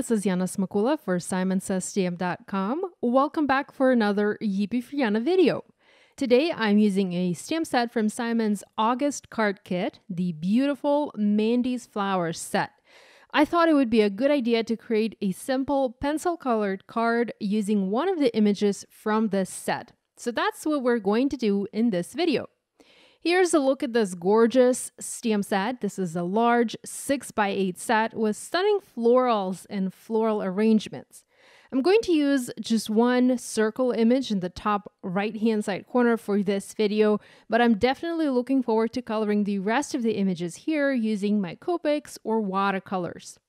this is Yana Smakula for SimonsStamp.com. Welcome back for another Yippee for Yana video. Today I'm using a stamp set from Simon's August card kit, the beautiful MANDY'S flowers set. I thought it would be a good idea to create a simple pencil-colored card using one of the images from this set. So that's what we're going to do in this video. Here's a look at this gorgeous stamp set. This is a large 6x8 set with stunning florals and floral arrangements. I'm going to use just one circle image in the top right-hand side corner for this video, but I'm definitely looking forward to coloring the rest of the images here using my Copics or watercolors.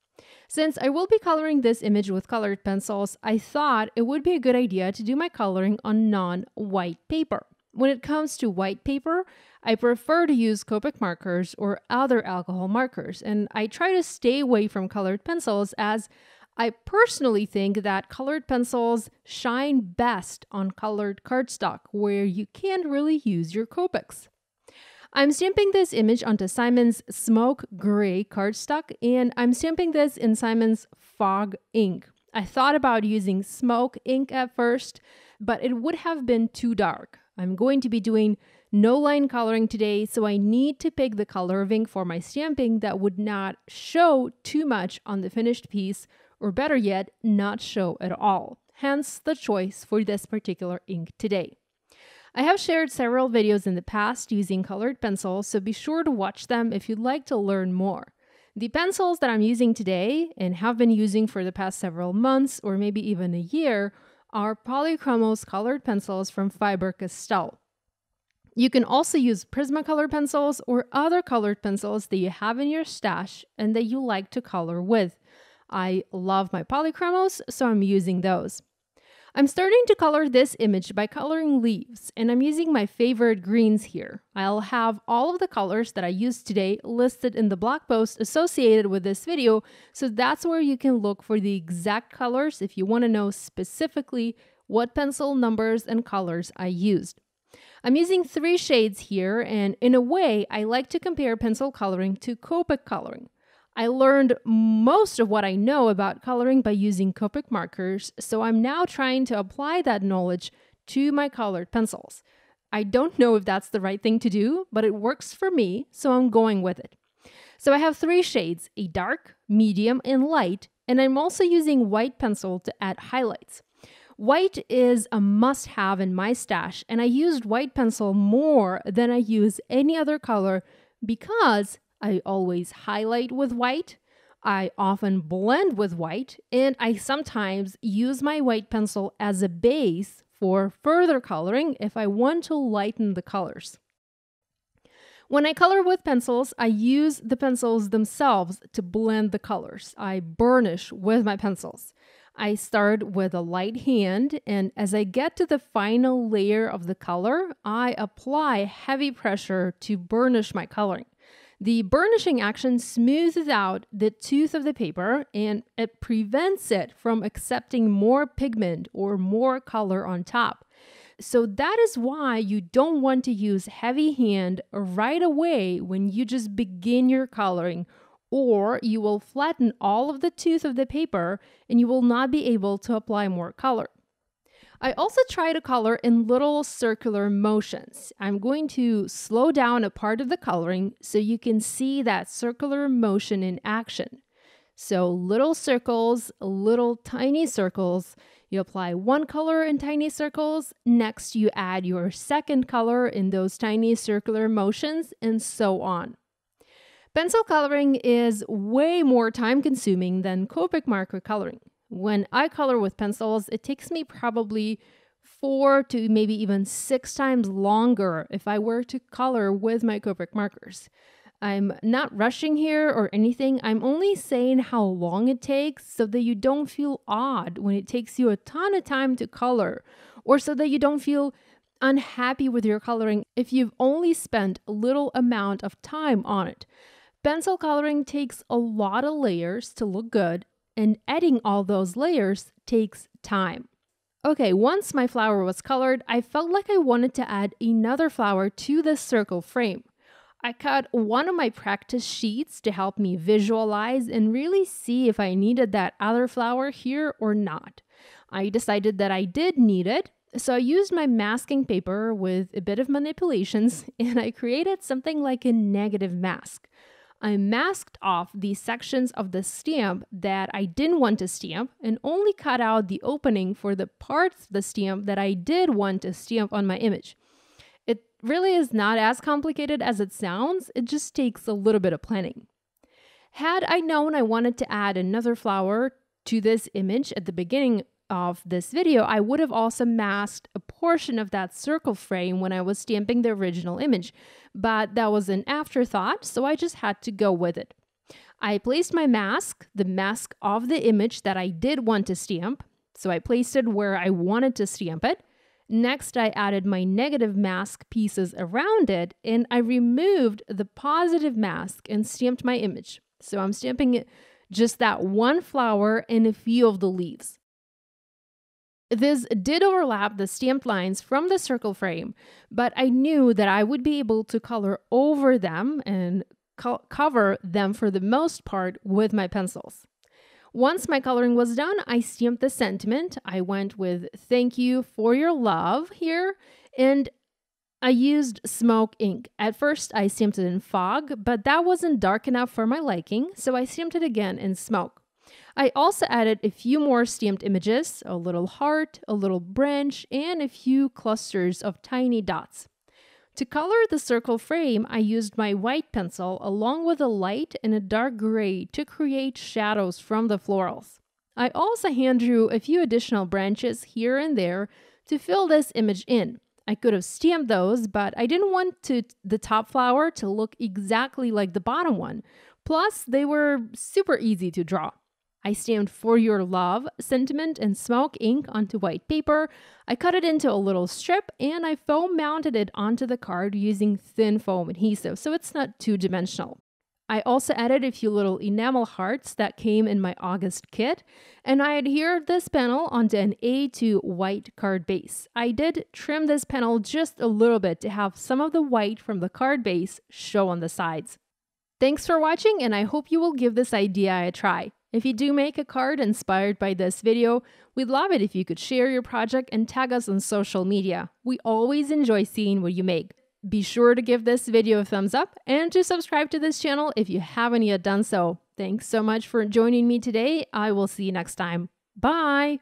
Since I will be coloring this image with colored pencils, I thought it would be a good idea to do my coloring on non-white paper. When it comes to white paper, I prefer to use Copic markers or other alcohol markers, and I try to stay away from colored pencils as I personally think that colored pencils shine best on colored cardstock where you can't really use your Copics. I'm stamping this image onto Simon's Smoke Gray cardstock, and I'm stamping this in Simon's Fog ink. I thought about using smoke ink at first, but it would have been too dark. I'm going to be doing no line coloring today, so I need to pick the color of ink for my stamping that would not show too much on the finished piece, or better yet, not show at all. Hence the choice for this particular ink today. I have shared several videos in the past using colored pencils, so be sure to watch them if you'd like to learn more. The pencils that I'm using today, and have been using for the past several months, or maybe even a year, are POLYCHROMOS colored pencils from Faber-Castell. You can also use Prismacolor pencils or other colored pencils that you have in your stash and that you like to color with. I love my POLYCHROMOS, so I'm using those. I'm starting to color this image by coloring leaves, and I'm using my favorite greens here. I'll have all of the colors that I used today listed in the blog post associated with this video, so that's where you can look for the exact colors if you want to know specifically what pencil numbers and colors I used. I'm using 3 shades here, and in a way, I like to compare pencil coloring to Copic coloring. I learned most of what I know about coloring by using Copic markers, so I'm now trying to apply that knowledge to my colored pencils. I don't know if that's the right thing to do, but it works for me, so I'm going with it. So I have 3 shades, a dark, medium, and light, and I'm also using white pencil to add highlights. White is a must-have in my stash, and I used white pencil more than I use any other color because I always highlight with white, I often blend with white, and I sometimes use my white pencil as a base for further coloring if I want to lighten the colors. When I color with pencils, I use the pencils themselves to blend the colors. I burnish with my pencils. I start with a light hand, and as I get to the final layer of the color, I apply heavy pressure to burnish my coloring. The burnishing action smoothes out the tooth of the paper and it prevents it from accepting more pigment or more color on top. So that is why you don't want to use heavy hand right away when you just begin your coloring, or you will flatten all of the tooth of the paper and you will not be able to apply more color. I also try to color in little circular motions. I'm going to slow down a part of the coloring so you can see that circular motion in action. So little circles, little tiny circles. You apply one color in tiny circles. Next, you add your second color in those tiny circular motions, and so on. Pencil coloring is way more time-consuming than Copic marker coloring. When I color with pencils, it takes me probably 4 to maybe even 6 times longer if I were to color with my Copic markers. I'm not rushing here or anything. I'm only saying how long it takes so that you don't feel odd when it takes you a ton of time to color, or so that you don't feel unhappy with your coloring if you've only spent a little amount of time on it. Pencil coloring takes a lot of layers to look good, and adding all those layers takes time. Okay, once my flower was colored, I felt like I wanted to add another flower to this circle frame. I cut one of my practice sheets to help me visualize and really see if I needed that other flower here or not. I decided that I did need it, so I used my masking paper with a bit of manipulations and I created something like a negative mask. I masked off the sections of the stamp that I didn't want to stamp and only cut out the opening for the parts of the stamp that I did want to stamp on my image. It really is not as complicated as it sounds, it just takes a little bit of planning. Had I known I wanted to add another flower to this image at the beginning of this video, I would have also masked a portion of that circle frame when I was stamping the original image, but that was an afterthought, so I just had to go with it. I placed my mask, the mask of the image that I did want to stamp, so I placed it where I wanted to stamp it. Next, I added my negative mask pieces around it, and I removed the positive mask and stamped my image. So I'm stamping just that one flower and a few of the leaves. This did overlap the stamped lines from the circle frame, but I knew that I would be able to color over them and cover them for the most part with my pencils. Once my coloring was done, I stamped the sentiment. I went with "Thank you for your love" here, and I used smoke ink. At first, I stamped it in fog, but that wasn't dark enough for my liking, so I stamped it again in smoke. I also added a few more stamped images, a little heart, a little branch, and a few clusters of tiny dots. To color the circle frame, I used my white pencil along with a light and a dark gray to create shadows from the florals. I also hand drew a few additional branches here and there to fill this image in. I could have stamped those, but I didn't want the top flower to look exactly like the bottom one. Plus, they were super easy to draw. I stamped "For Your Love" sentiment and smoke ink onto white paper. I cut it into a little strip and I foam mounted it onto the card using thin foam adhesive, so it's not two-dimensional. I also added a few little enamel hearts that came in my August kit, and I adhered this panel onto an A2 white card base. I did trim this panel just a little bit to have some of the white from the card base show on the sides. Thanks for watching, and I hope you will give this idea a try. If you do make a card inspired by this video, we'd love it if you could share your project and tag us on social media. We always enjoy seeing what you make. Be sure to give this video a thumbs up and to subscribe to this channel if you haven't yet done so. Thanks so much for joining me today. I will see you next time. Bye!